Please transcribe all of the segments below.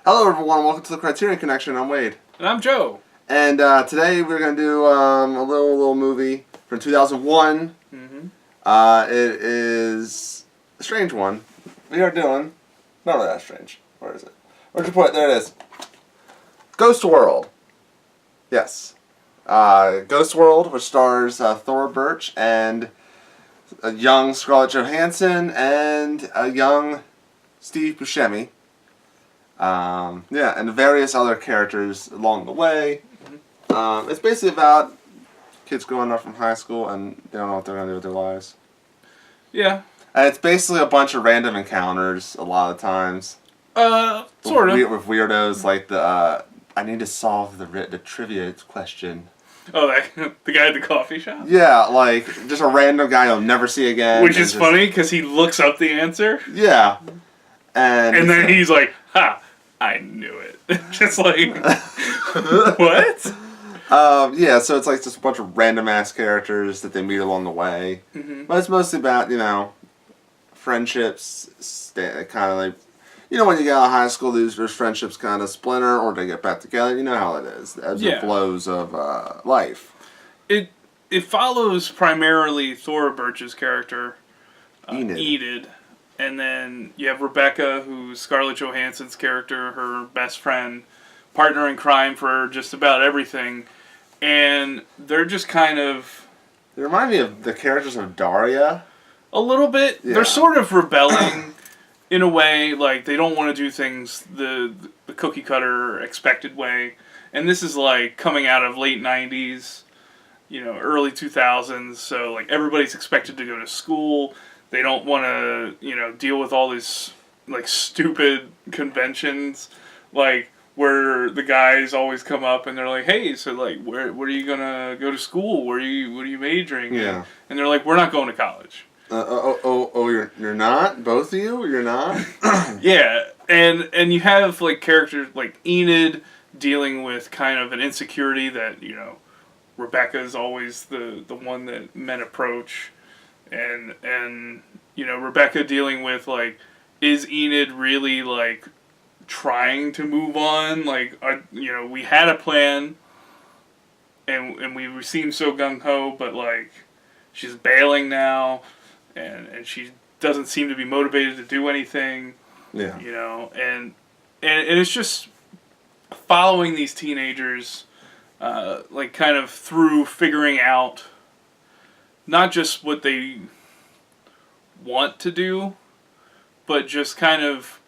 Hello everyone, welcome to the Criterion Connection. I'm Wade. And I'm Joe. And today we're going to do a little movie from 2001. Mm-hmm. It is a strange one. We are doing, not really that strange. Where is it? Where'd you put it? There it is. Ghost World. Yes. Ghost World, which stars Thora Birch and a young Scarlett Johansson and a young Steve Buscemi. And various other characters along the way. Mm-hmm. It's basically about kids growing up from high school and they don't know what they're going to do with their lives. Yeah. And it's basically a bunch of random encounters a lot of times. Sort of. With weirdos like I need to solve the trivia question. Oh, the guy at the coffee shop? Yeah, like just a random guy you'll never see again. Which is funny because he looks up the answer. Yeah. And then he's like, ha, I knew it. Just like, what? Yeah, so it's like just a bunch of random ass characters that they meet along the way. Mm-hmm. But it's mostly about, friendships, kind of like, when you get out of high school, there's friendships kind of splinter or they get back together. You know how it is. The ebbs and flows of life. It follows primarily Thora Birch's character, Enid. Enid. And then you have Rebecca, who's Scarlett Johansson's character, her best friend, partner in crime for just about everything. And they're just kind of... They remind me of the characters of Daria. A little bit. Yeah. They're sort of rebelling in a way. Like, they don't want to do things the cookie-cutter expected way. And this is, like, coming out of late 90s, early 2000s. So, like, everybody's expected to go to school. They don't want to, deal with all these, like, stupid conventions, like, where the guys always come up and they're like, hey, so, like, where are you going to go to school? What are you majoring in? Yeah. And they're like, we're not going to college. You're not? Both of you? You're not? Yeah. And you have, like, characters like Enid dealing with kind of an insecurity that, Rebecca's always the one that men approach. And Rebecca dealing with, like, is Enid really, like, trying to move on? Like, we had a plan, and we seem so gung-ho, but, like, she's bailing now, and she doesn't seem to be motivated to do anything. Yeah. And it's just following these teenagers, like, kind of through figuring out not just what they want to do, but just kind of...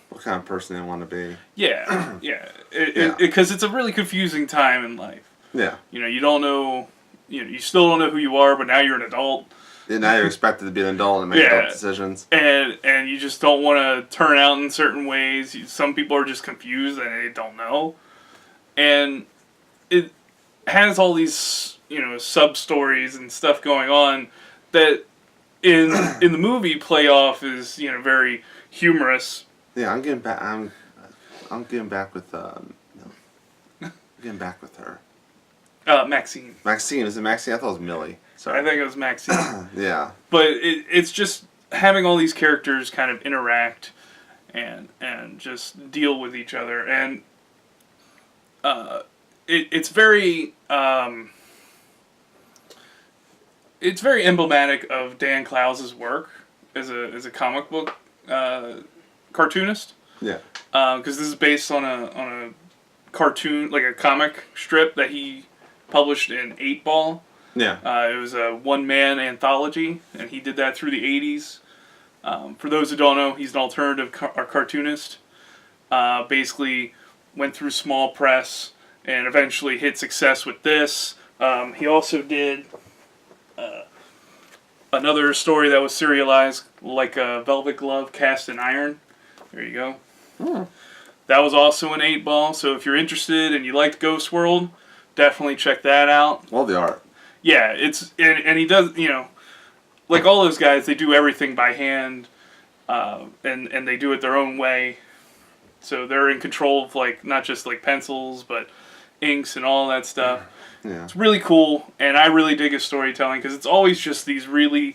What kind of person they want to be. Yeah, yeah. Because it's a really confusing time in life. Yeah. You don't know... you still don't know who you are, but now you're an adult. Yeah, now you're expected to be an adult and make adult decisions. And you just don't want to turn out in certain ways. Some people are just confused and they don't know. And it has all these... sub-stories and stuff going on that in the movie play off as, very humorous. Yeah, I'm getting back. I'm getting back with getting back with her. Maxine. Maxine, is it Maxine? I thought it was Millie. Sorry. I think it was Maxine. Yeah. But it's just having all these characters kind of interact and just deal with each other, and it's very it's very emblematic of Dan Clowes' work as a comic book cartoonist. Yeah. Because this is based on a cartoon, like a comic strip that he published in 8-Ball. Yeah. It was a one-man anthology, and he did that through the 80s. For those who don't know, he's an alternative cartoonist. Basically went through small press and eventually hit success with this. He also did... another story that was serialized, like a Velvet Glove Cast in Iron. There you go. Mm. That was also an 8-Ball, so if you're interested and you liked Ghost World, definitely check that out. Love the art. Yeah, and he does, like all those guys, they do everything by hand, and they do it their own way. So they're in control of, like, not just, like, pencils, but inks and all that stuff. Yeah. It's really cool, and I really dig his storytelling, because it's always just these really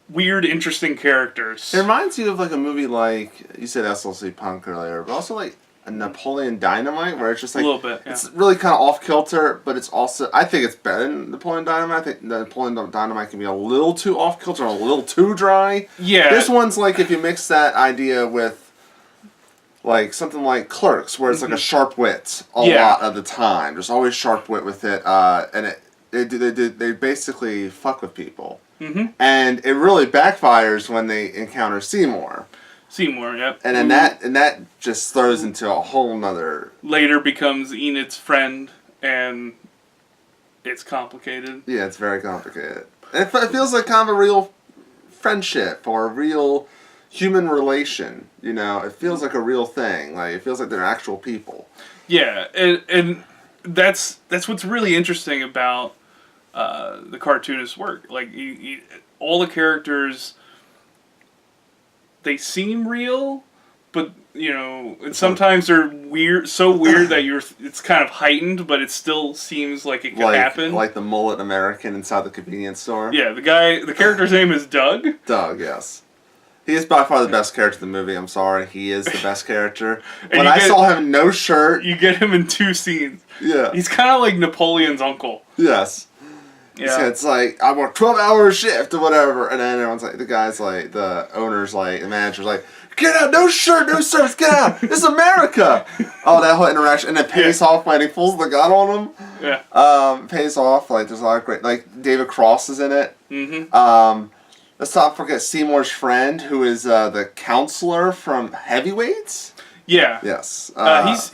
weird, interesting characters. It reminds you of like a movie like you said SLC Punk earlier, but also like a Napoleon Dynamite, where it's just like a little bit. Yeah. It's really kind of off kilter, but it's also I think it's better than Napoleon Dynamite. I think Napoleon Dynamite can be a little too off kilter, a little too dry. Yeah. This one's like if you mix that idea with like something like Clerks, where it's like a sharp wit a lot of the time. There's always sharp wit with it, and they basically fuck with people. Mm-hmm. And it really backfires when they encounter Seymour. Seymour, yep. And then that just throws into a whole nother... Later becomes Enid's friend, and it's complicated. Yeah, it's very complicated. And it feels like kind of a real friendship or a real human relation, you know? It feels like a real thing. Like, it feels like they're actual people. Yeah, and that's what's really interesting about the cartoonist's work. Like, all the characters, they seem real, but you know, and sometimes they're weird, so weird that it's kind of heightened, but it still seems like it could happen. Like the mullet American inside the convenience store. Yeah, the character's name is Doug. Doug, yes. He is by far the best character in the movie. I'm sorry, he is the best character. When I saw him no shirt, you get him in 2 scenes. Yeah, he's kind of like Napoleon's uncle. Yes. Yeah. It's like, I work 12-hour shift or whatever. And then everyone's like, the owner's like, the manager's like, get out, no shirt, no service, get out. This is America. Oh, that whole interaction. And it pays off when he pulls the gun on him. Yeah. Pays off. Like, there's a lot of great, like, David Cross is in it. Mm-hmm. Let's not forget Seymour's friend, who is the counselor from Heavyweights. Yeah. Yes.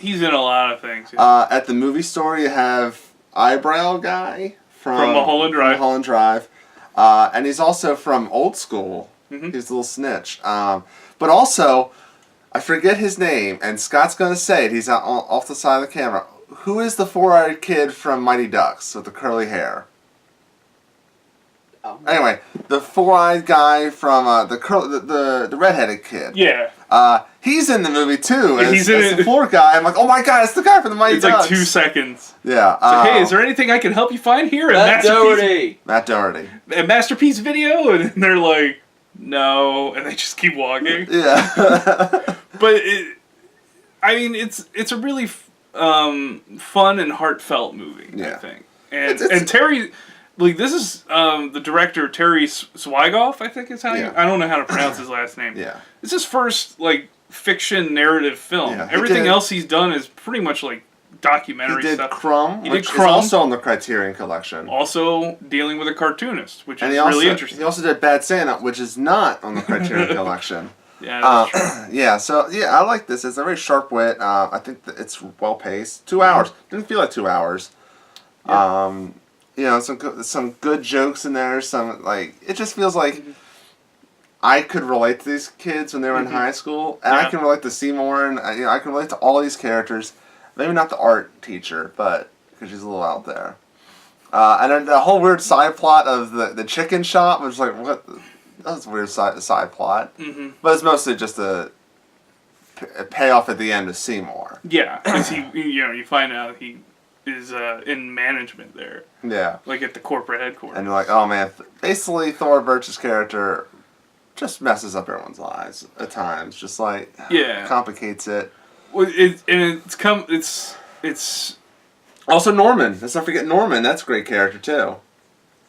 He's in a lot of things. Yeah. At the movie store, you have Eyebrow Guy. From Mulholland Drive. Mulholland Drive. And he's also from Old School. Mm-hmm. He's a little snitch. But also, I forget his name, and Scott's going to say it. He's out off the side of the camera. Who is the four-eyed kid from Mighty Ducks with the curly hair? Oh. Anyway, the four-eyed guy from the redheaded kid. Yeah. He's in the movie too. He's the floor guy. I'm like, oh my god, it's the guy from the Mighty Ducks. It's like 2 seconds. Yeah. So, hey, is there anything I can help you find here? Matt Doherty. Matt Doherty. A Masterpiece Video, and they're like, no, and they just keep walking. Yeah. But it's a really fun and heartfelt movie. Yeah. I think, and Terry. Like, this is the director, Terry Swigoff, I think is how I don't know how to pronounce his last name. Yeah. It's his first, like, fiction narrative film. Yeah, everything else he's done is pretty much, like, documentary stuff. He did Crumb, which is also on the Criterion Collection. Also dealing with a cartoonist, which is really interesting. He also did Bad Santa, which is not on the Criterion Collection. Yeah, that's true. Yeah, so, I like this. It's a very sharp wit. I think that it's well-paced. 2 hours. Didn't feel like 2 hours. Yeah. You know, some good jokes in there. Some like it just feels like I could relate to these kids when they were in high school, and I can relate to Seymour, and I can relate to all these characters. Maybe not the art teacher, but because she's a little out there. And then the whole weird side plot of the chicken shop was like, what? That was a weird side plot. Mm-hmm. But it's mostly just a payoff at the end of Seymour. Yeah, because you find out he is in management there. Yeah. Like at the corporate headquarters. And you're like, oh man, basically Thora Birch's character just messes up everyone's lives at times. Just like, complicates it. Well, it's also Norman. Let's not forget Norman. That's a great character too.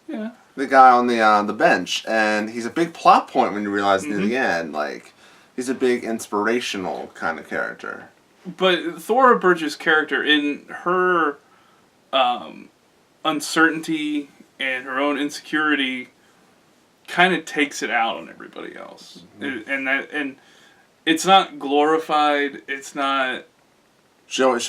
Yeah. The guy on the bench, and he's a big plot point when you realize near the end. Like, he's a big inspirational kind of character. But Thora Birch's character, in her uncertainty and her own insecurity, kind of takes it out on everybody else. Mm-hmm. And it's not glorified. It's not. It's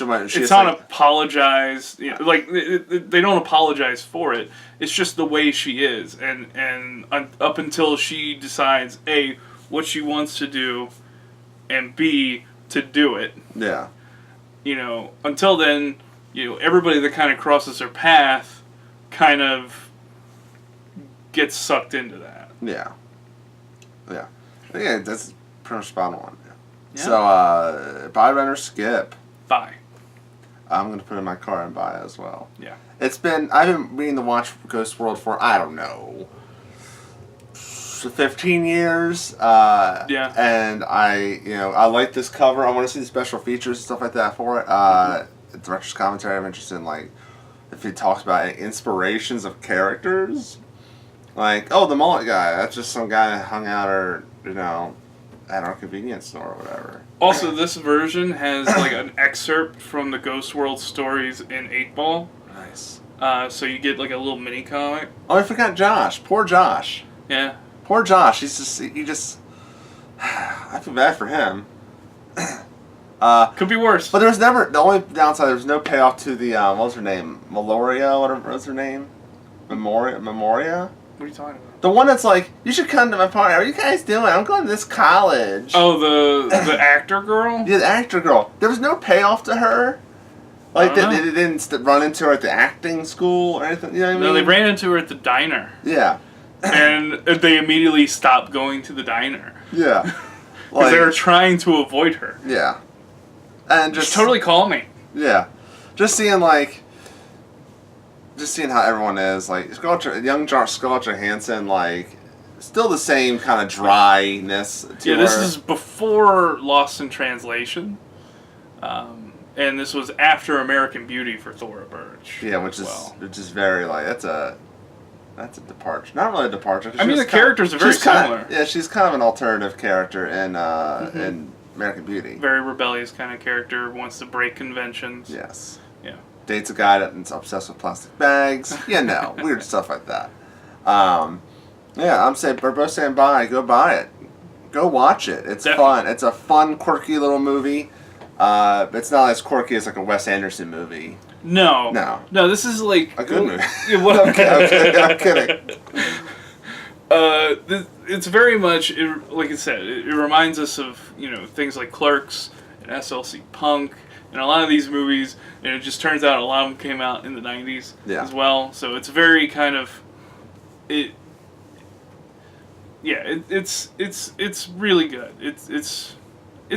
not apologized. You know, like they don't apologize for it. It's just the way she is, and up until she decides A, what she wants to do, and B, to do it. Yeah. You know, until then, everybody that kind of crosses her path, kind of gets sucked into that. Yeah. Yeah. Yeah, that's pretty much spot on. Yeah. So, buy, rent, or skip. Buy. I'm going to put in my car and buy as well. Yeah. I've been meaning to watch Ghost World for, I don't know, for 15 years. Yeah. And I like this cover. I want to see the special features and stuff like that for it. The director's commentary, I'm interested in, like, if he talks about inspirations of characters. Like, oh, the mullet guy, that's just some guy that hung out at our convenience store or whatever. Also, this version has like an excerpt from the Ghost World stories in 8-Ball. Nice. So you get like a little mini comic. Oh, I forgot Josh. Poor Josh. Yeah. Poor Josh. He just. I feel bad for him. Could be worse. But the only downside, there was no payoff to the, what was her name? Meloria, whatever was her name? Memoria? What are you talking about? The one that's like, you should come to my party. What are you guys doing? I'm going to this college. Oh, the actor girl? Yeah, the actor girl. There was no payoff to her. Like, they didn't run into her at the acting school or anything. You know what I mean? No, they ran into her at the diner. Yeah. And they immediately stopped going to the diner. Yeah. Because they were trying to avoid her. Yeah. And just totally call me. Yeah. Just seeing how everyone is, like, young Scarlett Johansson, like, still the same kind of dryness to her. Yeah, this is before Lost in Translation. And this was after American Beauty for Thora Birch. Yeah, which is very, like, that's a departure. Not really a departure. I mean, the characters are very similar. Yeah, she's kind of an alternative character in American Beauty. Very rebellious kind of character, wants to break conventions. Yes. Yeah. Dates a guy that's obsessed with plastic bags. Weird stuff like that. We're both saying bye. Go buy it. Go watch it. It's fun. It's a fun, quirky little movie. It's not as quirky as like a Wes Anderson movie. No, this is like a good movie. I'm kidding. It's very much, like I said, it reminds us of things like Clerks and SLC Punk and a lot of these movies, and it just turns out a lot of them came out in the 90s as well. So it's very kind of it's really good. It's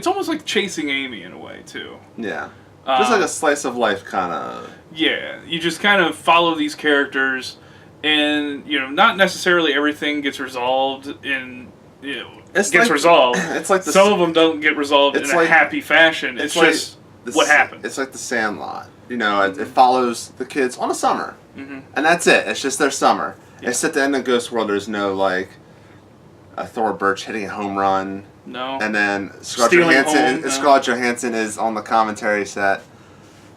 almost like Chasing Amy in a way too. Yeah. Just like a slice of life kind of. Yeah, you just kind of follow these characters, and not necessarily everything gets resolved in resolved. It's like some of them don't get resolved in a happy fashion. It's just what happened. It's like The Sandlot. It follows the kids on a summer, and that's it. It's just their summer. Yeah. It's at the end of Ghost World. There's no like a Thora Birch hitting a home run. No. And then Scarlett Johansson is on the commentary set.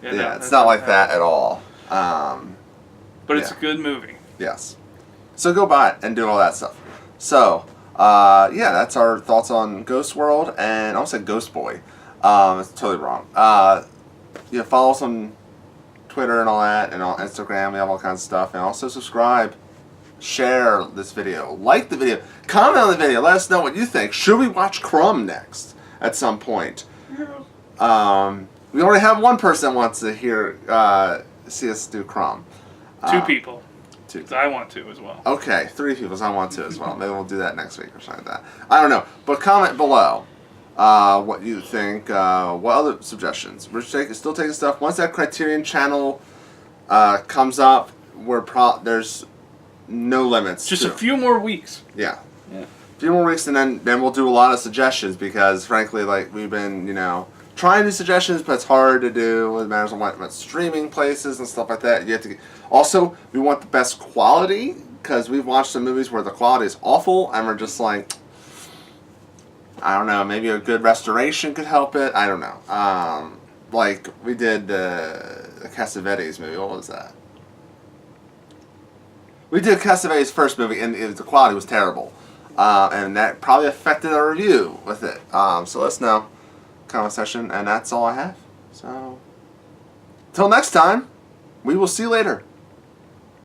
Yeah, it's not like that at all. But it's a good movie. Yes. So go buy it and do all that stuff. So, that's our thoughts on Ghost World, and I almost said Ghost Boy. It's totally wrong. Follow us on Twitter and all that, and on Instagram. We have all kinds of stuff. And also subscribe. Share this video. Like the video. Comment on the video. Let us know what you think. Should we watch Crumb next at some point? Yeah. We already have one person that wants to see us do Crumb. 2 people. 2. I want to as well. Okay, 3 people. I want to as well. Maybe we'll do that next week or something like that. I don't know. But comment below what you think. What other suggestions? We're still taking stuff. Once that Criterion channel comes up, there's no limits. Just a few more weeks. Yeah. A few more weeks, and then we'll do a lot of suggestions because, frankly, like we've been, trying to do suggestions, but it's hard to do with matters of what streaming places and stuff like that. You have to. Also, we want the best quality because we've watched some movies where the quality is awful, and we're just like, I don't know. Maybe a good restoration could help it. I don't know. Like we did the Cassavetes movie. What was that? We did Cassavetes' first movie, and the quality was terrible. And that probably affected our review with it. So let us know. Comment section, and that's all I have. So, till next time, we will see you later.